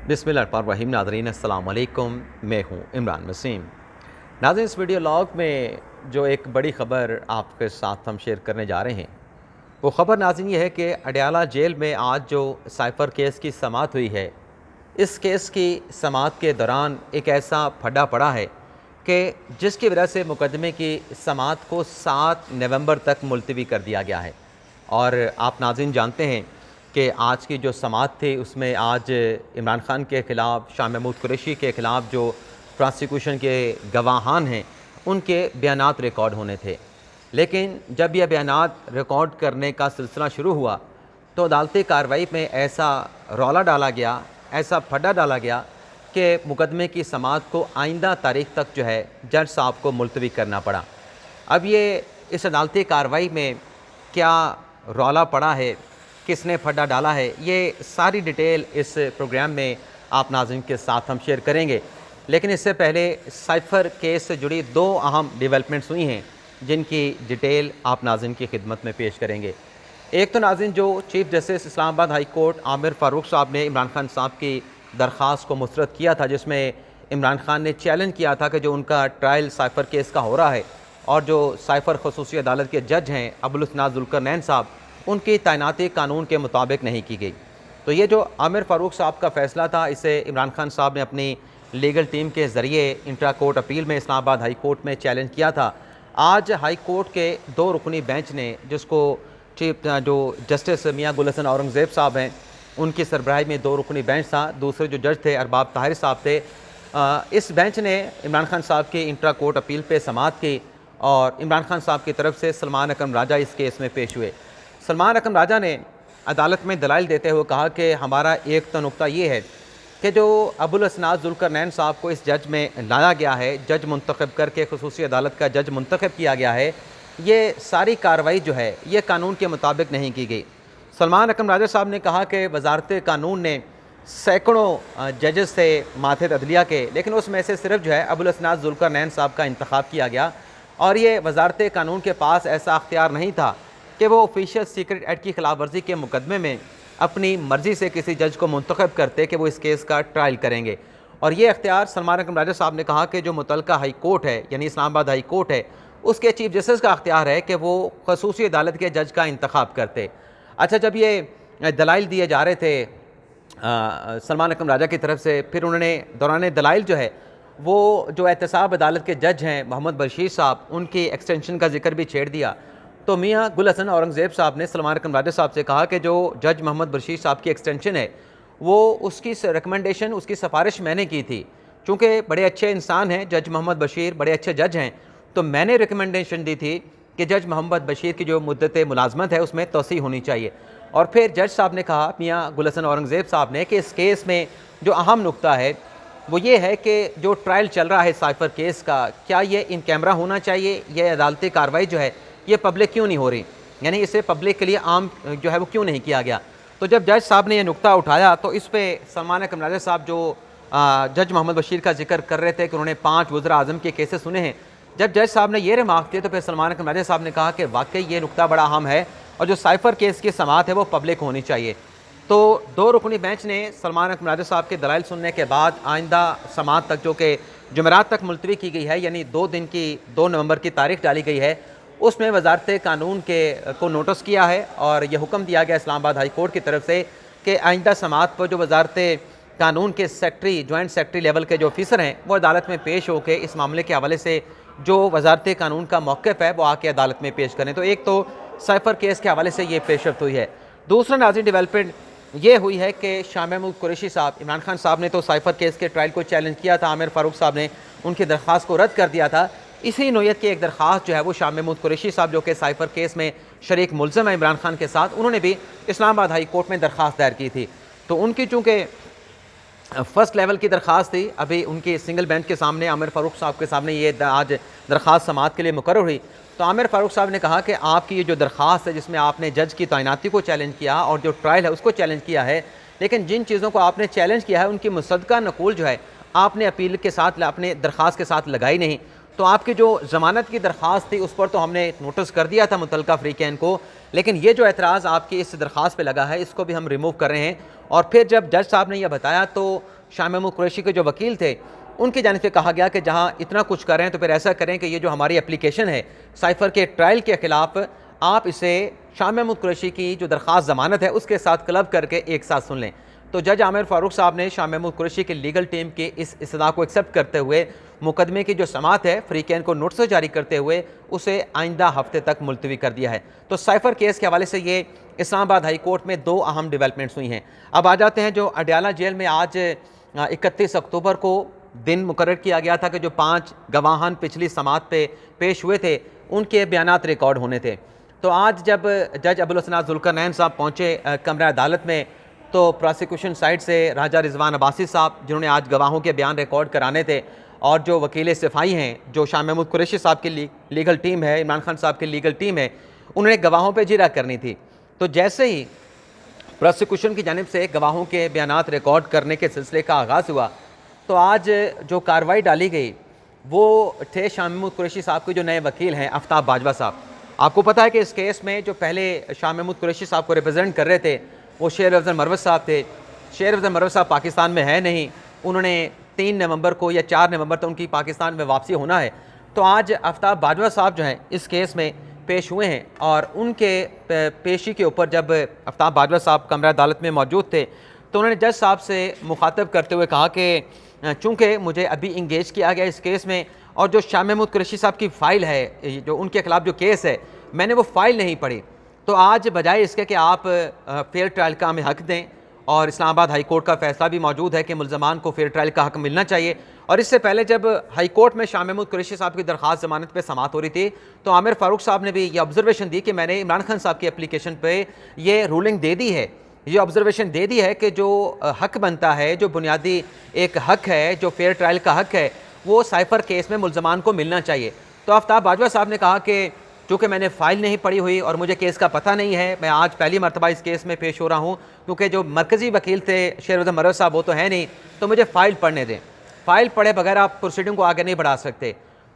बिस्मिल्लाहिर्रहमानिर्रहीम। नाज़रीन अस्सलाम वालेकुम, मैं हूँ इमरान वसीम। नाज़रीन, इस वीडियो लॉग में जो एक बड़ी ख़बर आपके साथ हम शेयर करने जा रहे हैं, वो ख़बर नाज़रीन ये है कि अडयाला जेल में आज जो साइफ़र केस की समाअत हुई है, इस केस की समाअत के दौरान एक ऐसा फड्डा पड़ा है कि जिसकी वजह से मुकदमे की समाअत को 7 नवंबर तक मुलतवी कर दिया गया है। और आप नाज़रीन जानते हैं कि आज की जो समाअत थी उसमें आज इमरान खान के ख़िलाफ़, शाह महमूद कुरैशी के ख़िलाफ़ जो प्रोसिक्यूशन के गवाहान हैं उनके बयानात रिकॉर्ड होने थे। लेकिन जब यह बयानात रिकॉर्ड करने का सिलसिला शुरू हुआ तो अदालती कार्रवाई में ऐसा रौला डाला गया, ऐसा फड्डा डाला गया कि मुकदमे की समाअत को आइंदा तारीख़ तक जो है जज साहब को मुलतवी करना पड़ा। अब ये इस अदालती कार्रवाई में क्या रौला पड़ा है, किसने फड्डा डाला है, ये सारी डिटेल इस प्रोग्राम में आप नाज़रीन के साथ हम शेयर करेंगे। लेकिन इससे पहले साइफ़र केस से जुड़ी 2 अहम डेवलपमेंट्स हुई हैं जिनकी डिटेल आप नाज़रीन की खिदमत में पेश करेंगे। एक तो नाज़रीन, जो chief justice Islamabad high court Aamir Farooq साहब ने इमरान खान साहब की दरख्वास्त को मुस्तरद किया था, जिसमें इमरान खान ने चैलेंज किया था कि जो उनका ट्रायल साइफ़र केस का हो रहा है और जो साइफ़र ख़ुसूसी अदालत के जज हैं अबुल हसन ज़ुल्करनैन साहब, उनकी तैनाती कानून के मुताबिक नहीं की गई। तो ये जो आमिर फ़ारूक साहब का फ़ैसला था, इसे इमरान खान साहब ने अपनी लीगल टीम के ज़रिए इंट्रा कोर्ट अपील में इस्लामाबाद हाई कोर्ट में चैलेंज किया था। आज हाई कोर्ट के 2 रुकनी बेंच ने, जिसको चीफ जो जस्टिस मियां गुल हसन औरंगज़ेब साहब हैं उनकी सरबराही में 2 रुकनी बेंच था, दूसरे जो जज थे अरबाब ताहिर साहब थे, इस बेंच ने इमरान खान साहब की इंट्रा कोर्ट अपील पे समाअत की और इमरान खान साहब की तरफ से सलमान अकरम राजा इस केस में पेश हुए। सलमान अकरम राजा ने अदालत में दलाइल देते हुए कहा कि हमारा एक तो नुक्ता ये है कि जो अबुल हसन ज़ुल्करनैन साहब को इस जज में लाया गया है, जज मुंतखब करके ख़ुसूसी अदालत का जज मुंतखब किया गया है, ये सारी कार्रवाई जो है ये कानून के मुताबिक नहीं की गई। सलमान अकरम राजा साहब ने कहा कि वजारत कानून ने सैकड़ों जजेस थे माथे अदलिया के, लेकिन उसमें से सिर्फ जो है अबुल हसन ज़ुल्करनैन साहब का इंतखाब किया गया और ये वजारत कानून के पास ऐसा अख्तियार नहीं था कि वो ऑफिशियल सीक्रेट एक्ट की खिलाफ वर्जी के मुकदमे में अपनी मर्ज़ी से किसी जज को मुंतखब करते कि वो इस केस का ट्रायल करेंगे। और ये अख्तियार सलमान अकरम राजा साहब ने कहा कि जो मुतलका हाई कोर्ट है यानी इस्लामाबाद हाई कोर्ट है, उसके चीफ जस्टिस का अख्तियार है कि वो खसूसी अदालत के जज का इंतखाब करते। अच्छा, जब ये दलाइल दिए जा रहे थे सलमान अकरम राजा की तरफ से, फिर उन्होंने दौरान दलाइल जो है वो जो एहतसाब अदालत के जज हैं मोहम्मद बशीर साहब, उनकी एक्सटेंशन का जिक्र भी छेड़ दिया। तो मियां गुल हसन औरंगज़ेब साहब ने सलमान अकरम राजा साहब से कहा कि जो जज मोहम्मद बशीर साहब की एक्सटेंशन है वो उसकी रिकमेंडेशन, उसकी सिफारिश मैंने की थी। चूँकि बड़े अच्छे इंसान हैं जज मोहम्मद बशीर, बड़े अच्छे जज हैं, तो मैंने रिकमेंडेशन दी थी कि जज मोहम्मद बशीर की जो मुद्दत मुलाजमत है उसमें तोसी होनी चाहिए। और फिर जज साहब ने कहा, मियां गुल हसन औरंगज़ेब साहब ने, कि इस केस में जो अहम नुक्ता है वो ये है कि जो ट्रायल चल रहा है साइफ़र केस का, क्या ये इन कैमरा होना चाहिए, ये अदालती कार्रवाई जो है ये पब्लिक क्यों नहीं हो रही, यानी इसे पब्लिक के लिए आम जो है वो क्यों नहीं किया गया। तो जब जज साहब ने यह नुक्ता उठाया तो इस पर सलमान अकरम राजा साहब जो जज मोहम्मद बशीर का जिक्र कर रहे थे कि उन्होंने 5 वज़ीर आज़म के केसेस सुने हैं, जब जज साहब ने ये रिमार्क दिए तो फिर सलमान अकरम राजा साहब ने कहा कि वाकई ये नुक्ता बड़ा अहम है और जो साइफ़र केस की समाअत है वो पब्लिक होनी चाहिए। तो 2 रुकनी बेंच ने सलमान अकरम राजा साहब के दलाइल सुनने के बाद आइंदा समाअत तक, जो कि जुमेरात तक मुलतवी की गई है, यानी 2 दिन की 2 नवंबर की तारीख डाली गई है, उसमें वजारत कानून के को नोटिस किया है और यह हुक्म दिया गया इस्लामाबाद हाई कोर्ट की तरफ से कि आइंदा समाअत पर जो वजारत कानून के सेक्रेटरी, जॉइंट सेक्रेटरी लेवल के जो ऑफिसर हैं वो अदालत में पेश होकर इस मामले के हवाले से जो वजारत कानून का मौक़िफ़ है वो आके अदालत में पेश करें। तो एक तो साइफ़र केस के हवाले से ये पेशरफ्त हुई है। दूसरा नाज़रीन डेवलपमेंट ये हुई है कि शाह महमूद कुरैशी साहब, इमरान खान साहब ने तो साइफ़र केस के ट्रायल को चैलेंज किया था, आमिर फ़ारूक साहब ने उनकी दरख्वास्त को रद्द कर दिया था। इसी नोयत की एक दरख्वास्त जो है वो शाह महमूद कुरैशी साहब, जो कि साइफ़र केस में शरीक मुलज़म है इमरान खान के साथ, उन्होंने भी इस्लामाबाद हाई कोर्ट में दरख्वास्त दायर की थी। तो उनकी चूँकि फ़र्स्ट लेवल की दरख्वास्त थी, अभी उनकी सिंगल बेंच के सामने आमिर फ़ारूक साहब के सामने ये आज दरख्वास्त समाअत के लिए मुकर्रर हुई। तो आमिर फ़ारूक साहब ने कहा कि आपकी ये जो दरख्वास्त है जिसमें आपने जज की तैनाती को चैलेंज किया और जो ट्रायल है उसको चैलेंज किया है, लेकिन जिन चीज़ों को आपने चैलेंज किया है उनकी मुसद्दका नकूल जो है आपने अपील के साथ, अपने दरख्वास्त के साथ लगाई नहीं। तो आपकी जो ज़मानत की दरख्वास्त थी उस पर तो हमने नोटिस कर दिया था मुतलका फ़रीक़ैन को, लेकिन ये जो एतराज़ आपकी इस दरख्वास्त पे लगा है इसको भी हम रिमूव कर रहे हैं। और फिर जब जज साहब ने यह बताया तो शाह महमूद कुरैशी के जो वकील थे उनकी जानिब से कहा गया कि जहाँ इतना कुछ कर रहे हैं तो फिर ऐसा करें कि ये जो हमारी एप्लीकेशन है साइफ़र के ट्रायल के ख़िलाफ़, आप इसे शाह महमूद कुरैशी की जो दरख्वास्त ज़मानत है उसके साथ क्लब करके एक साथ सुन लें। तो जज आमिर फ़ारूक साहब ने शाह महमूद कुरैशी की लीगल टीम की इस इस्तदा को एक्सेप्ट करते हुए मुकदमे की जो समाअत है फ्रीकैन को नोटिस जारी करते हुए उसे आइंदा हफ्ते तक मुलतवी कर दिया है। तो साइफ़र केस के हवाले से ये इस्लामाबाद हाई कोर्ट में 2 अहम डेवलपमेंट्स हुई हैं। अब आ जाते हैं जो अडयाला जेल में आज 31 अक्टूबर को दिन मुकर्रर किया गया था कि जो 5 गवाहान पिछली समाअत पे पेश हुए थे उनके बयानात रिकॉर्ड होने थे। तो आज जब जज अबुल हसन जुल्करनैन साहब पहुँचे कमरा अदालत में, तो प्रोसिक्यूशन साइड से राजा रिजवान अब्बासी साहब जिन्होंने आज गवाहों के बयान रिकॉर्ड कराने थे, और जो वकील सिफाई हैं जो शाह महमूद कुरैशी साहब की लीगल टीम है, इमरान खान साहब की लीगल टीम है, उन्होंने गवाहों पर जिरा करनी थी। तो जैसे ही प्रोसिक्यूशन की जानिब से गवाहों के बयानात रिकॉर्ड करने के सिलसिले का आगाज़ हुआ, तो आज जो कार्रवाई डाली गई वो थे शाह महमूद कुरैशी साहब के जो नए वकील हैं आफ्ताब बाजवा साहब। आपको पता है कि इस केस में जो पहले शाह महमूद कुरैशी साहब को रिप्रेजेंट कर रहे थे वो शेर अफजल मरवत साहब थे। शेर अफजल मरवत साहब पाकिस्तान में है नहीं, उन्होंने 3 नवंबर को या 4 नवंबर तो उनकी पाकिस्तान में वापसी होना है। तो आज आफ्ताब बाजवा साहब जो हैं इस केस में पेश हुए हैं, और उनके पेशी के ऊपर जब आफ्ताब बाजवा साहब कमरा अदालत में मौजूद थे तो उन्होंने जज साहब से मुखातब करते हुए कहा कि चूँकि मुझे अभी इंगेज किया गया इस केस में, और जो शाह महमूद कुरैशी साहब की फ़ाइल है जो उनके ख़िलाफ़ जो केस है मैंने वो फ़ाइल नहीं पढ़ी, तो आज बजाय इसके कि आप फेयर ट्रायल का हमें हक़ दें, और इस्लामाबाद हाई कोर्ट का फ़ैसला भी मौजूद है कि मुल्ज़मान को फेयर ट्रायल का हक़ मिलना चाहिए। और इससे पहले जब हाई कोर्ट में शाह महमूद कुरैशी साहब की दरख्वास्त ज़मानत पे समाअत हो रही थी तो आमिर फ़ारूक साहब ने भी ये ऑब्जर्वेशन दी कि मैंने इमरान खान साहब की एप्लीकेशन पे ये रूलिंग दे दी है, ये ऑब्जर्वेशन दे दी है कि जो हक़ बनता है, जो बुनियादी एक हक़ है, जो फेयर ट्रायल का हक़ है, वो साइफ़र केस में मुल्ज़मान को मिलना चाहिए। तो आफ्ताब बाजवा साहब ने कहा कि चूँकि मैंने फ़ाइल नहीं पढ़ी हुई और मुझे केस का पता नहीं है, मैं आज पहली मरतबा इस केस में पेश हो रहा हूँ, क्योंकि जो मरकज़ी वकील थे शेर अफजल मरवत साहब वो तो है नहीं, तो मुझे फ़ाइल पढ़ने दें। फ़ाइल पढ़े बगैर आप प्रोसीडिंग को आगे नहीं बढ़ा सकते।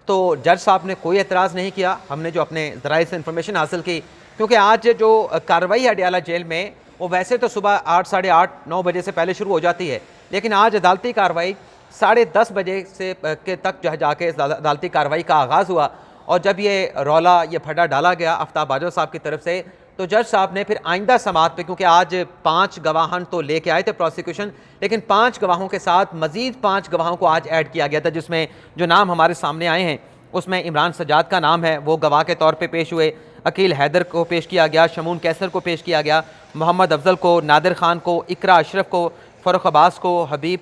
तो जज साहब ने कोई एतराज़ नहीं किया। हमने जो अपने ज़राए से इन्फॉर्मेशन हासिल की, क्योंकि आज जो कार्रवाई है अडयाला जेल में वो वैसे तो सुबह 8, साढ़े 8, 9 बजे से पहले शुरू हो जाती है, लेकिन आज अदालती कार्रवाई 10:30 बजे से के तक जो है जाके अदालती कार्रवाई का आगाज़ हुआ। और जब ये रौला ये फटा डाला गया आफ्ताब बाजवा साहब की तरफ से, तो जज साहब ने फिर आइंदा समाअत पे, क्योंकि आज 5 गवाहान तो लेके आए थे प्रोसिक्यूशन, लेकिन 5 गवाहों के साथ मज़ीद 5 गवाहों को आज ऐड किया गया था, जिसमें जो नाम हमारे सामने आए हैं उसमें इमरान सजाद का नाम है, वो गवाह के तौर पे पेश हुए। अकील हैदर को पेश किया गया, शमून कैसर को पेश किया गया, मोहम्मद अफजल को, नादिर खान को, इकरा अशरफ को, फ़र्रुख अब्बास को, हबीब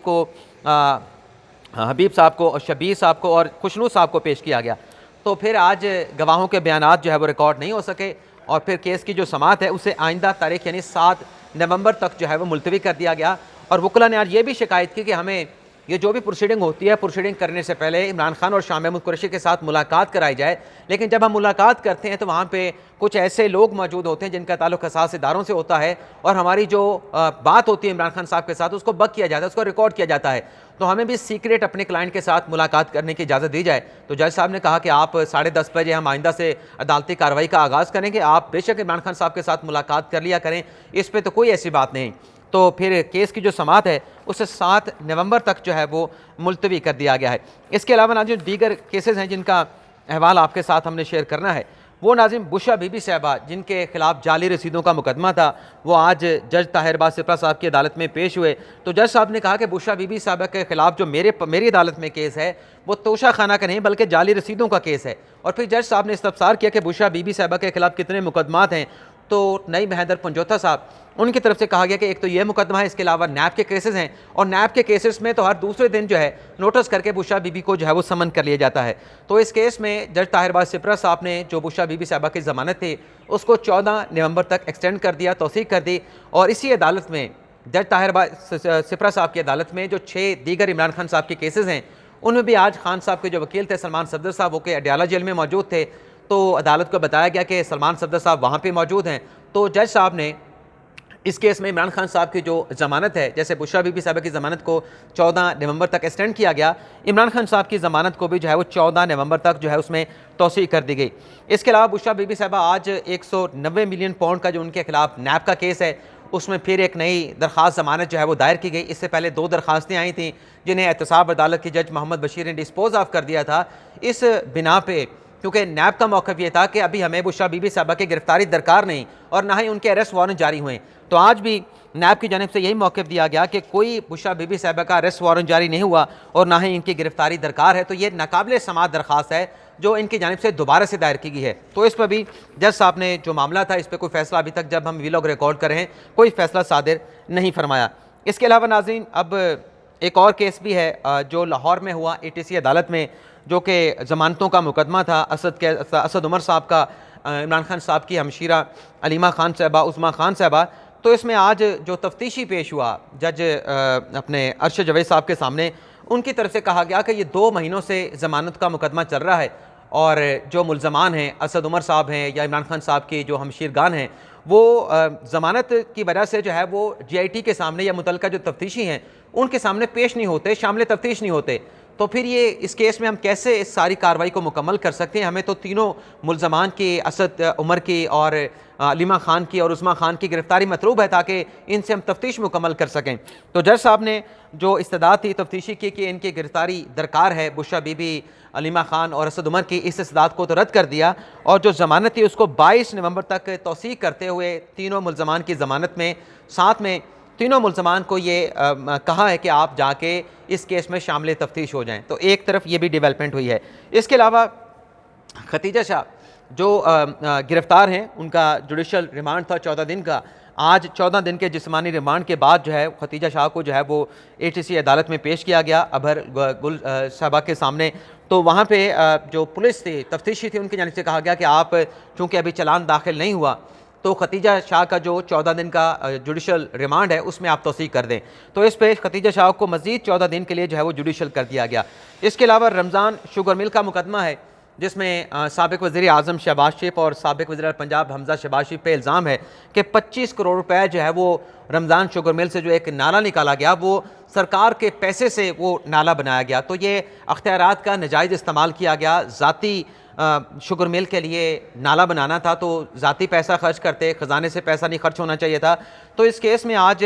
साहब को, और शबीर साहब को और खुशनू साहब को पेश किया गया। तो फिर आज गवाहों के बयानात जो है वो रिकॉर्ड नहीं हो सके, और फिर केस की जो समाअत है उसे आइंदा तारीख यानी 7 नवंबर तक जो है वो मुलतवी कर दिया गया। और वकला ने आज ये भी शिकायत की कि हमें ये जो भी प्रोसीडिंग होती है, प्रोसीडिंग करने से पहले इमरान खान और शाह महमूद कुरैशी के साथ मुलाकात कराई जाए, लेकिन जब हम मुलाकात करते हैं तो वहाँ पे कुछ ऐसे लोग मौजूद होते हैं जिनका ताल्लुक़ हसास इदारों से होता है, और हमारी जो बात होती है इमरान खान साहब के साथ उसको बक किया जाता है, उसको रिकॉर्ड किया जाता है। तो हमें भी सीक्रेट अपने क्लाइंट के साथ मुलाकात करने की इजाज़त दी जाए। तो जज साहब ने कहा कि आप 10:30 बजे हम आइंदा से अदालती कार्रवाई का आगाज़ करेंगे, आप बेशक इमरान खान साहब के साथ मुलाकात कर लिया करें, इस पर तो कोई ऐसी बात नहीं। तो फिर केस की जो समाअत है उसे 7 नवंबर तक जो है वो मुलतवी कर दिया गया है। इसके अलावा नाज़रीन जो दीगर केसेस हैं जिनका अहवाल आपके साथ हमने शेयर करना है, वो नाज़रीन बुशरा बीबी साहबा जिनके खिलाफ जाली रसीदों का मुकदमा था, वो आज जज ताहिरबाज सिपरा साहब की अदालत में पेश हुए। तो जज साहब ने कहा कि बुशरा बीबी साहबा के खिलाफ जो मेरी अदालत में केस है वो तोशा खाना का नहीं बल्कि जाली रसीदों का केस है। और फिर जज साहब ने इस्तफसार किया कि बुशरा बीबी साहबा के खिलाफ कितने मुकदमात हैं। तो नईम हैदर पंजोथा साहब उनकी तरफ से कहा गया कि एक तो ये मुकदमा है, इसके अलावा नैब के केसेस हैं, और नैब के केसेस में तो हर दूसरे दिन जो है नोटिस करके बुशरा बीबी को जो है वो समन कर लिया जाता है। तो इस केस में जज ताहिरबाज सिपरा साहब ने जो बुशरा बीबी साहबा की ज़मानत थी उसको 14 नवंबर तक एक्सटेंड कर दिया, तौसीक कर दी। और इसी अदालत में जज ताहिरबाज सिपरा साहब की अदालत में जो 6 दीगर इमरान खान साहब के केसेस हैं उनमें भी आज खान साहब के जो वकील थे सलमान सफदर साहब, वो के अडयाला जेल में मौजूद थे। तो अदालत को बताया गया कि सलमान सफदर साहब वहाँ पर मौजूद हैं। तो जज साहब ने इस केस में इमरान खान साहब की जो ज़मानत है, जैसे बुशरा बीबी साहबा की ज़मानत को 14 नवंबर तक एक्सटेंड किया गया, इमरान खान साहब की ज़मानत को भी जो है वो 14 नवंबर तक जो है उसमें तौसीक कर दी गई। इसके अलावा बुशरा बीबी साहबा आज 190 मिलियन पाउंड का जो उनके खिलाफ नैब का केस है उसमें फिर एक नई दरख्वास्त ज़मानत जो है वो दायर की गई। इससे पहले 2 दरख्वास्तें आई थीं जिन्हें एहतसाब अदालत के जज मोहम्मद बशीर ने डिस्पोज ऑफ कर दिया था। इस बिना पे क्योंकि नैब का मौक़िफ़ ये था कि अभी हमें बुशरा बीबी साहबा की गिरफ्तारी दरकार नहीं और ना ही उनके अरेस्ट वारंट जारी हुए। तो आज भी नैब की जानिब से यही मौक़िफ़ दिया गया कि कोई बुशरा बीबी साहबा का अरेस्ट वारंट जारी नहीं हुआ और ना ही इनकी गिरफ्तारी दरकार है। तो ये नाकाबिल समाअत दरख्वास्त है जो इनकी जानिब से दोबारा से दायर की गई है। तो इस पर भी जज साहब ने जो मामला था इस पर कोई फैसला अभी तक जब हम वीलॉग रिकॉर्ड कर रहे हैं कोई फैसला सादिर नहीं फरमाया। इसके अलावा नाज़रीन अब एक और केस भी है जो लाहौर में हुआ ATC अदालत में, जो कि ज़मानतों का मुकदमा था असद उमर साहब का, इमरान खान साहब की हमशीरा अलीमा खान साहबा, उस्मा खान साहबा। तो इसमें आज जो तफ्तीशी पेश हुआ जज अपने अरशद जवेद साहब के सामने, उनकी तरफ से कहा गया कि ये 2 महीनों से ज़मानत का मुकदमा चल रहा है और जो मुल्ज़मान हैं असद उमर साहब हैं या इमरान खान साहब की जो हमशीरगान हैं वो ज़मानत की वजह से जो है वो GIT के सामने या मुतल्लिका जो तफ्तीशी हैं उनके सामने पेश नहीं होते, शामिल तफ्तीश नहीं होते। तो फिर ये इस केस में हम कैसे इस सारी कार्रवाई को मुकम्मल कर सकते हैं? हमें तो तीनों मुल्ज़मान की, असद उमर की और अलीमा खान की और उस्मा खान की गिरफ्तारी मतलूब है ताकि इनसे हम तफ्तीश मुकम्मल कर सकें। तो जज साहब ने जो इस्तदाद थी तफ्तीशी की कि इनकी गिरफ्तारी दरकार है बुशरा बीबी, अलीमा खान और असद उमर की, इस इस्तदाद को तो रद्द कर दिया और जो ज़मानत थी उसको 22 नवंबर तक तौसीक़ करते हुए तीनों मुल्ज़मान की ज़मानत में साथ में तीनों मुल्ज़मान को ये कहा है कि आप जाके इस केस में शामिल तफ्तीश हो जाएँ। तो एक तरफ ये भी डेवलपमेंट हुई है। इसके अलावा खतीजा शाह जो गिरफ़्तार हैं उनका जुडिशल रिमांड था 14 दिन का। आज 14 दिन के जिस्मानी रिमांड के बाद जो है खतीजा शाह को जो है वो ATC अदालत में पेश किया गया अभर गुल साहबा के सामने। तो वहाँ पे जो पुलिस थी, तफ्तीशी थी, उनकी जानिब से कहा गया कि आप चूँकि अभी चलान दाखिल नहीं हुआ तो खतीजा शाह का जो 14 दिन का जुडिशल रिमांड है उसमें आप तौसीक़ कर दें। तो इस पे खतीजा शाह को मज़ीद 14 दिन के लिए जो है वो जुडिशल कर दिया गया। इसके अलावा रमज़ान शुगर मिल का मुकदमा है जिसमें साबिक़ वज़ीर आज़म शहबाज शरीफ और साबिक़ वज़ीर पंजाब हमज़ा शहबाज शरीफ पे इल्ज़ाम है कि 25 करोड़ रुपए जो है वो रमज़ान शुगर मिल से जो एक नाला निकाला गया वो सरकार के पैसे से वो नाला बनाया गया। तो ये अख्तियारात का नाजायज़ इस्तेमाल किया गया। ज़ाती शुगर मिल के लिए नाला बनाना था तो ज़ाती पैसा खर्च करते, ख़जाने से पैसा नहीं खर्च होना चाहिए था। तो इस केस में आज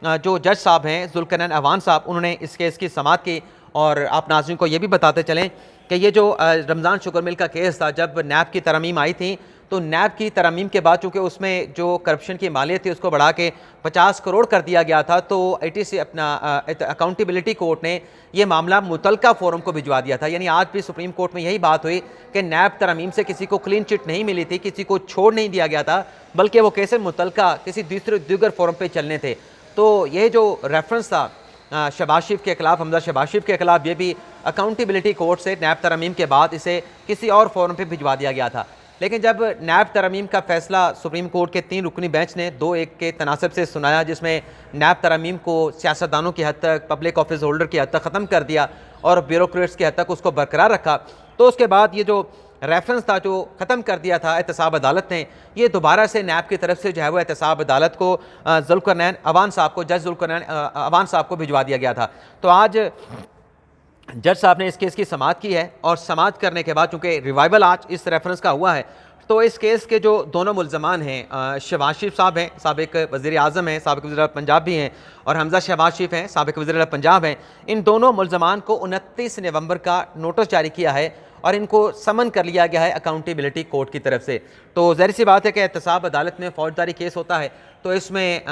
जो जज साहब हैं ज़ुल्करनैन अवान साहब, उन्होंने इस केस की समाअत की। और आप नाज़रीन को ये भी बताते चलें कि ये जो रमज़ान शुगर मिल का केस था, जब नैब की तरमीम आई थी तो नैब की तरमीम के बाद चूँकि उसमें जो करप्शन की मालियत थी उसको बढ़ा के 50 करोड़ कर दिया गया था, तो ATC अपना अकाउंटेबिलिटी कोर्ट ने यह मामला मुतल्लिका फोरम को भिजवा दिया था। यानी आज भी सुप्रीम कोर्ट में यही बात हुई कि नैब तरमीम से किसी को क्लीन चिट नहीं मिली थी, किसी को छोड़ नहीं दिया गया था, बल्कि वो केस मुतल्लिका किसी दीगर फोरम पर चलने थे। तो ये जो रेफरेंस था शहबाज शरीफ के खिलाफ, हमज़ा शहबाज शरीफ के खिलाफ, ये भी अकाउंटेबिलिटी कोर्ट से नैब तरमीम के बाद इसे किसी और फोरम पे भिजवा दिया गया था। लेकिन जब नैब तरमीम का फैसला सुप्रीम कोर्ट के 3 रुकनी बेंच ने 2-1 के तनासब से सुनाया, जिसमें नैब तरमीम को सियासतदानों की हद तक, पब्लिक ऑफिस होल्डर की हद तक ख़त्म कर दिया और ब्यूरोक्रेट्स की हद तक उसको बरकरार रखा, तो उसके बाद ये जो रेफरेंस था जो ख़त्म कर दिया था एहतसाब अदालत ने, ये दोबारा से नैब की तरफ से जो है वो एहतसाब अदालत को ज़ुल्करनैन अवान साहब को, जज ज़ुल्करनैन अवान साहब को भिजवा दिया गया था। तो आज जज साहब ने इस केस की समाअत की है और समाअत करने के बाद चूँकि रिवाइवल आज इस रेफरेंस का हुआ है, तो इस केस के जो दोनों मुल्ज़मान हैं, शहबाज शरीफ साहब हैं, साबिक़ वज़ीर आज़म हैं, साबिक़ वज़ीर पंजाब भी हैं, और हमज़ा शहबाज शरीफ हैं, साबिक़ वज़ीर पंजाब हैं, इन दोनों मुल्ज़मान को 29 नवंबर का नोटिस जारी किया है और इनको समन कर लिया गया है अकाउंटेबिलिटी कोर्ट की तरफ से। तो ज़ाहिर सी बात है कि एहतसाब अदालत में फ़ौजदारी केस होता है तो इसमें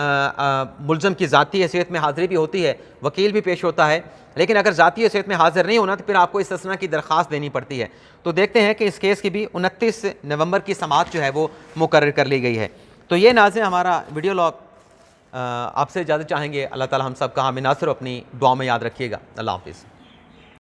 मुल्ज़म की ज़ाती हैसियत में हाज़िरी भी होती है, वकील भी पेश होता है, लेकिन अगर ज़ाती हैसियत में हाज़िर नहीं होना तो फिर आपको इस्तिस्ना की दरख्वास्त देनी पड़ती है। तो देखते हैं कि इस केस की भी 29 नवंबर की समाअत जो है वो मुकर्रर कर ली गई है। तो ये नाज़रीन हमारा वीडियो लॉग, आपसे इजाज़त चाहेंगे। अल्लाह ताला हम सब का हामी नासिर अपनी दुआ में याद रखिएगा। अल्लाह हाफ़िज़।